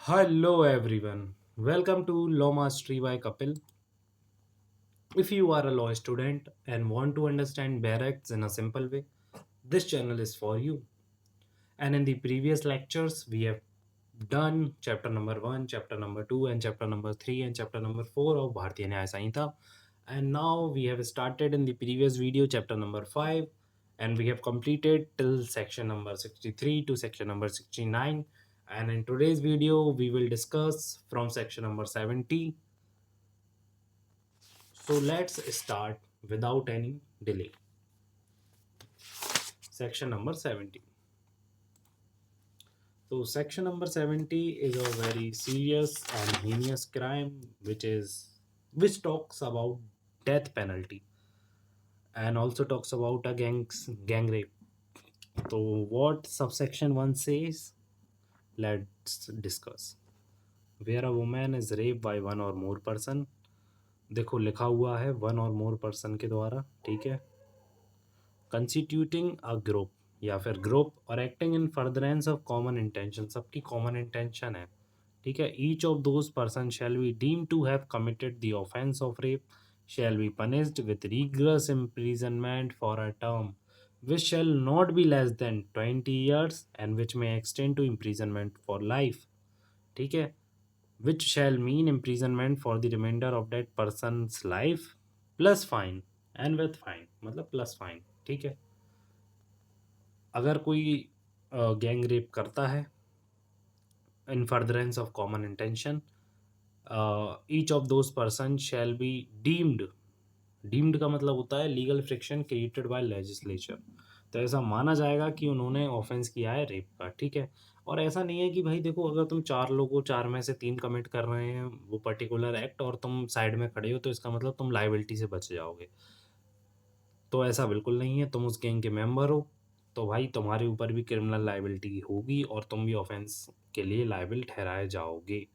Hello everyone. Welcome to Law Mastery by Kapil. If you are a law student and want to understand barracks in a simple way, this channel is for you. And in the previous lectures, we have done chapter number 1, chapter number 2, and chapter number 3, and chapter number 4 of Bharatiya Nyaya Samhita. And now we have started in the previous video chapter number 5, and we have completed till section number 63 to section number 69. And in today's video, we will discuss from section number 70. So let's start without any delay. Section number 70. So section number 70 is a very serious and heinous crime which talks about death penalty and also talks about a gang rape. So what subsection 1 says, let's discuss. Where a woman is raped by one or more person, देखो लिखा हुआ है one or more person के द्वारा, ठीक है, constituting a group या फिर ग्रुप और acting in furtherance of common intention, सबकी कॉमन इंटेंशन है, ठीक है, each of those person shall be deem to have committed the offence of rape shall be punished with rigorous imprisonment for a term which shall not be less than 20 years and which may extend to imprisonment for life, ठीक है, which shall mean imprisonment for the remainder of that person's life plus fine and with fine, मतलब plus fine, ठीक है। अगर कोई gang rape करता है इन furtherance of common intention, each of those person shall be deemed, deemed का मतलब होता है legal friction created by legislature, तो ऐसा माना जाएगा कि उन्होंने ऑफेंस किया है रेप का, ठीक है। और ऐसा नहीं है कि भाई देखो अगर तुम चार लोगों चार में से तीन कमिट कर रहे हैं वो पर्टिकुलर एक्ट और तुम साइड में खड़े हो तो इसका मतलब तुम लाइबिलिटी से बच जाओगे, तो ऐसा बिल्कुल नहीं है। तुम उस गैंग के मेंबर हो तो भाई तुम्हारे ऊपर भी क्रिमिनल लाइबिलिटी होगी और तुम भी ऑफेंस के लिए लाइबल ठहराए जाओगे।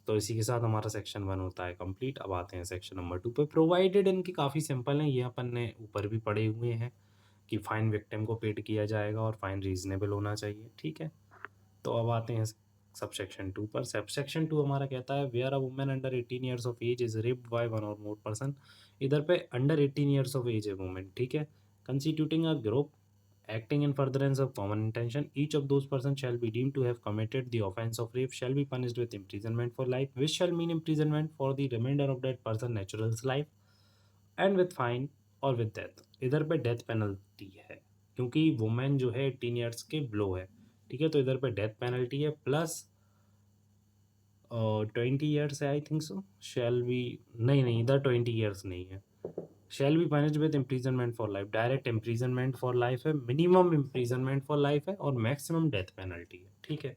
तो इसी के साथ हमारा सेक्शन 1 होता है कंप्लीट। अब आते हैं सेक्शन नंबर 2 पे। प्रोवाइडेड इनकी काफ़ी सिंपल है, ये अपन ने ऊपर भी पढ़े हुए हैं कि फाइन विक्टिम को पेड किया जाएगा और फाइन रीजनेबल होना चाहिए, ठीक है। तो अब आते हैं सब सेक्शन 2 पर। सब सेक्शन 2 हमारा कहता है where a women under 18 years of age is raped by one or more person, इधर पे अंडर 18 ईयर्स ऑफ एज है वुमेन, ठीक है, constituting a group acting in furtherance of common intention, each of those persons shall be deemed to have committed the offense of rape shall be punished with imprisonment for life, which shall mean imprisonment for the remainder of that person natural's life and with fine or with death। इधर पे death penalty है क्योंकि women जो है 18 years के below है, ठीक है, तो इधर पे डेथ पेनल्टी है प्लस 20 ईयर्स है I think so, shall be, नहीं इधर 20 ईयर्स नहीं है, शैल be punished with imprisonment for life, direct imprisonment for life है, मिनिमम इम्प्रीजनमेंट फॉर लाइफ है और मैक्सिमम डेथ पेनल्टी है, ठीक है।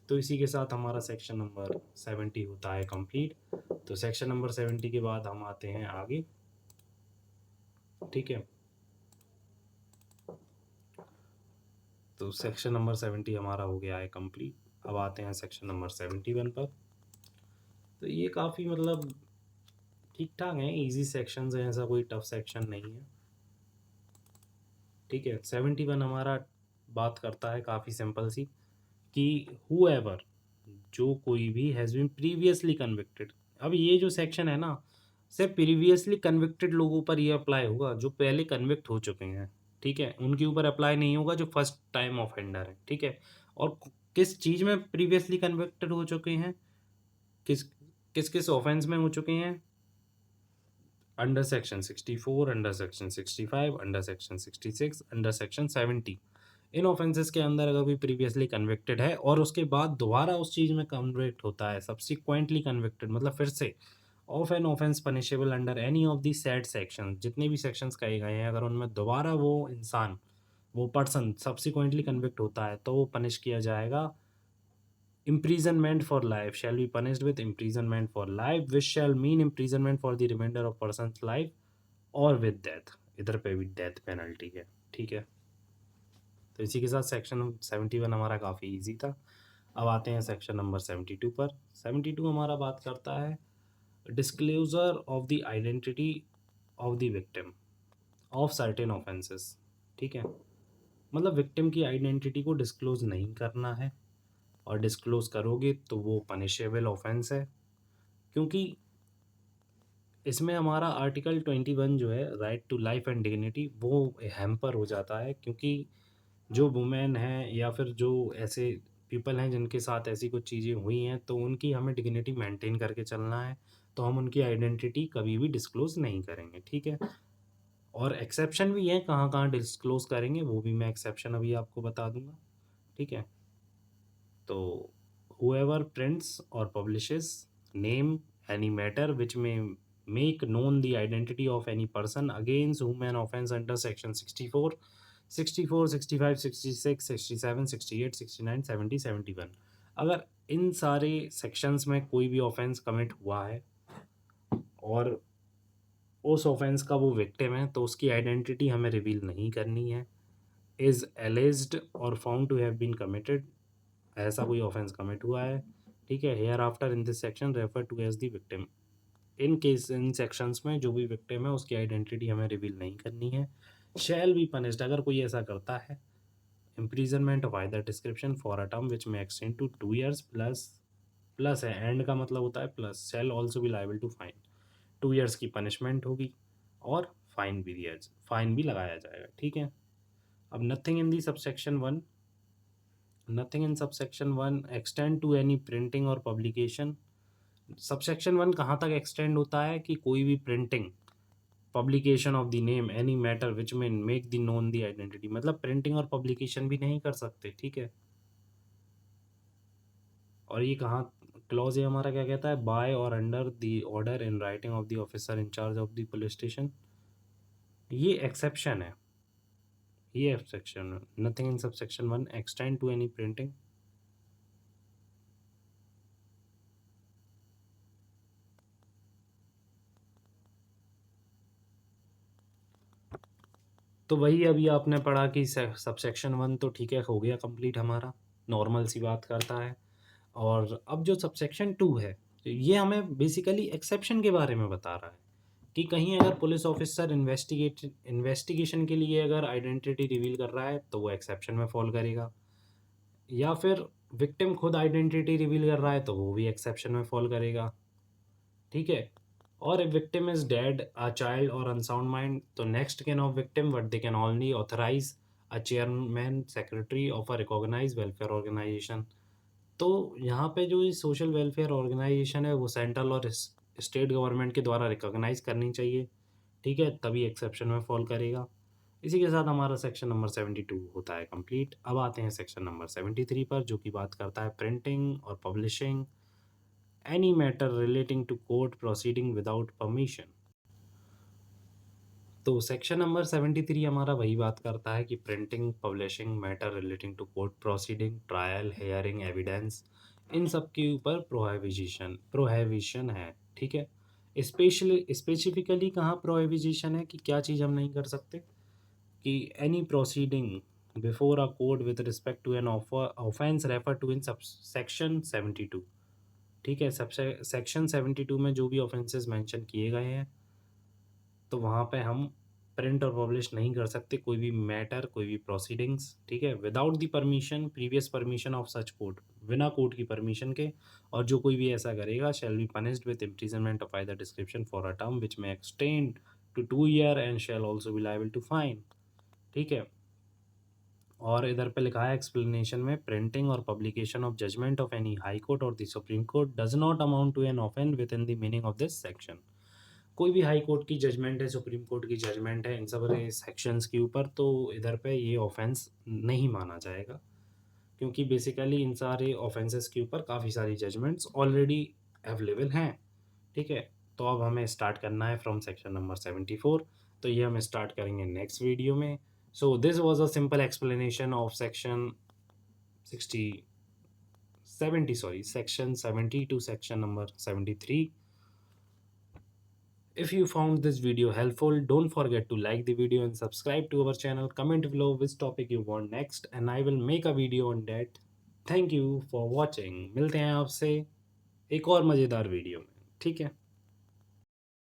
तो इसी के साथ हमारा सेक्शन नंबर 70 होता है कंप्लीट। तो सेक्शन नंबर 70 के बाद हम आते हैं आगे, ठीक है। तो सेक्शन नंबर 70 हमारा हो गया है कंप्लीट। अब आते हैं सेक्शन नंबर 71 पर। तो ये काफ़ी मतलब ठीक ठाक है, इजी सेक्शंस हैं, ऐसा कोई टफ सेक्शन नहीं है, ठीक है। 71 हमारा बात करता है काफ़ी सिंपल सी कि हूएवर, जो कोई भी हैज़ बीन प्रीवियसली कन्विक्टेड। अब ये जो सेक्शन है ना सिर्फ प्रीवियसली कन्विक्टेड लोगों पर ये अप्लाई होगा जो पहले कन्विक्ट हो चुके हैं, ठीक है, उनके ऊपर अप्लाई नहीं होगा जो फर्स्ट टाइम ऑफेंडर है, ठीक है। और किस चीज़ में प्रीवियसली कन्विक्टेड हो चुके हैं, किस किस किस ऑफेंस में हो चुके हैं, under section 64, under section 65, under section 66, under section 70। इन ऑफेंसेस के अंदर अगर कोई प्रीवियसली कन्विक्टेड है और उसके बाद दोबारा उस चीज़ में कन्विक्ट होता है, सब्सिक्वेंटली कन्विक्टेड मतलब फिर से, of an offence punishable under any of the said section, जितने भी सेक्शंस कहे गए हैं, अगर उनमें दोबारा वो इंसान, वो पर्सन सब्सिक्वेंटली कन्विक्ट होता है तो वो पनिश किया जाएगा imprisonment for life, shall be punished with imprisonment for life, which shall mean imprisonment for the remainder of person's life और with death। इधर पे भी डेथ पेनल्टी है, ठीक है। तो इसी के साथ सेक्शन 71 हमारा काफ़ी इजी था। अब आते हैं सेक्शन नंबर 72 पर। 72 हमारा बात करता है disclosure of the identity of the victim of certain offences, ठीक है, मतलब विक्टिम की आइडेंटिटी को डिस्क्लोज नहीं करना है और डिस्क्लोज़ करोगे तो वो पनिशेबल ऑफ़ेंस है। क्योंकि इसमें हमारा आर्टिकल 21 जो है right to life and dignity वो हैम्पर हो जाता है, क्योंकि जो वुमेन हैं या फिर जो ऐसे पीपल हैं जिनके साथ ऐसी कुछ चीज़ें हुई हैं, तो उनकी हमें डिग्निटी मेंटेन करके चलना है, तो हम उनकी आइडेंटिटी कभी भी डिस्क्लोज़ नहीं करेंगे, ठीक है? और एक्सेप्शन भी हैं, कहाँ-कहाँ डिस्क्लोज़ करेंगे वो भी मैं एक्सेप्शन अभी आपको बता दूँगा, ठीक है? तो whoever prints or publishes name any matter which may make known the identity of any person against whom an offense under section 64, 64, 65, 66, 67, 68, 69, 70, 71, अगर इन सारे सेक्शंस में कोई भी ऑफेंस कमिट हुआ है और उस ऑफेंस का वो विक्टिम है, तो उसकी आइडेंटिटी हमें रिवील नहीं करनी है। Is alleged or found to have been committed, ऐसा कोई ऑफेंस कमिट हुआ है, ठीक है, hereafter in this section refer to as the victim. In case in sections में जो भी विक्टिम है उसकी आइडेंटिटी हमें रिवील नहीं करनी है। शैल बी पनिश्ड, अगर कोई ऐसा करता है, imprisonment of either description for a term which may extend to 2 years plus, plus है एंड का मतलब होता है plus, shall also be liable to fine, 2 years की पनिशमेंट होगी और फाइन भी लगाया जाएगा, ठीक है। अब nothing in the subsection 1, nothing in subsection 1 extend to any printing और पब्लिकेशन। सबसेक्शन 1 कहाँ तक एक्सटेंड होता है कि कोई भी printing, publication of the name any matter which may make the known the identity, मतलब प्रिंटिंग और पब्लिकेशन भी नहीं कर सकते, ठीक है। और ये कहाँ क्लॉज है हमारा, क्या कहता है, by or under the order in writing of the officer in charge of the police station, ये एक्सेप्शन है, ये एक्सेप्शन है। Nothing in subsection 1 extend to any printing. तो वही अभी आपने पढ़ा कि सबसेक्शन 1 तो ठीक है, हो गया कंप्लीट हमारा, नॉर्मल सी बात करता है। और अब जो सबसेक्शन 2 है, तो ये हमें बेसिकली एक्सेप्शन के बारे में बता रहा है कि कहीं अगर पुलिस ऑफिसर इन्वेस्टिगेशन के लिए अगर आइडेंटिटी रिवील कर रहा है तो वो एक्सेप्शन में फॉल करेगा, या फिर विक्टिम खुद आइडेंटिटी रिवील कर रहा है तो वो भी एक्सेप्शन में फॉल करेगा, ठीक है। और if victim is dead, a child or unsound mind, तो next kin of victim what they can only authorize a chairman secretary of a recognized welfare organization। तो यहाँ पे जो सोशल वेलफेयर ऑर्गेनाइजेशन है वो सेंट्रल और स्टेट गवर्नमेंट के द्वारा रिकॉग्नाइज करनी चाहिए, ठीक है, तभी एक्सेप्शन में फॉल करेगा। इसी के साथ हमारा सेक्शन नंबर 72 होता है कंप्लीट। अब आते हैं सेक्शन नंबर 73 पर, जो कि बात करता है प्रिंटिंग और publishing any matter relating to court proceeding without permission। तो सेक्शन नंबर 73 हमारा वही बात करता है कि printing, publishing, matter relating to court proceeding, trial, hearing, evidence, इन सब के ऊपर प्रोहिबिशन है, ठीक है। स्पेसिफिकली कहाँ प्रोहिबिशन है कि क्या चीज़ हम नहीं कर सकते, कि any proceeding before a court with respect to an offence refer to in sub section 72, ठीक है। सब सेक्शन 72 में जो भी ऑफेंसेस मेंशन किए गए हैं, तो वहाँ पे हम प्रिंट और पब्लिश नहीं कर सकते कोई भी मैटर, कोई भी प्रोसीडिंग्स, ठीक है, without the permission, previous permission of such court, बिना कोर्ट की परमिशन के। और जो कोई भी ऐसा करेगा shall be punished with imprisonment of either description for a term which may extend to 2 year and shall also be liable to fine, ठीक है। और इधर पे लिखा है एक्सप्लेनेशन में, प्रिंटिंग और publication of judgment of any high court और the supreme court does not amount to an offence within the meaning of this section. कोई भी हाई कोर्ट की जजमेंट है, सुप्रीम कोर्ट की जजमेंट है, इन सब सेक्शंस के ऊपर, तो इधर पे ये ऑफेंस नहीं माना जाएगा, क्योंकि बेसिकली इन सारे ऑफेंसेस के ऊपर काफ़ी सारी जजमेंट्स ऑलरेडी अवेलेबल हैं, ठीक है। तो अब हमें स्टार्ट करना है फ्रॉम सेक्शन नंबर 74, तो ये हम स्टार्ट करेंगे नेक्स्ट वीडियो में। So this was a simple explanation of section 60 70 sorry section 70 to section number 73। If you found this video helpful, don't forget to like the video and subscribe to our channel. Comment below which topic you want next and I will make a video on that. Thank you for watching। मिलते हैं आपसे एक और मज़ेदार video में, ठीक है।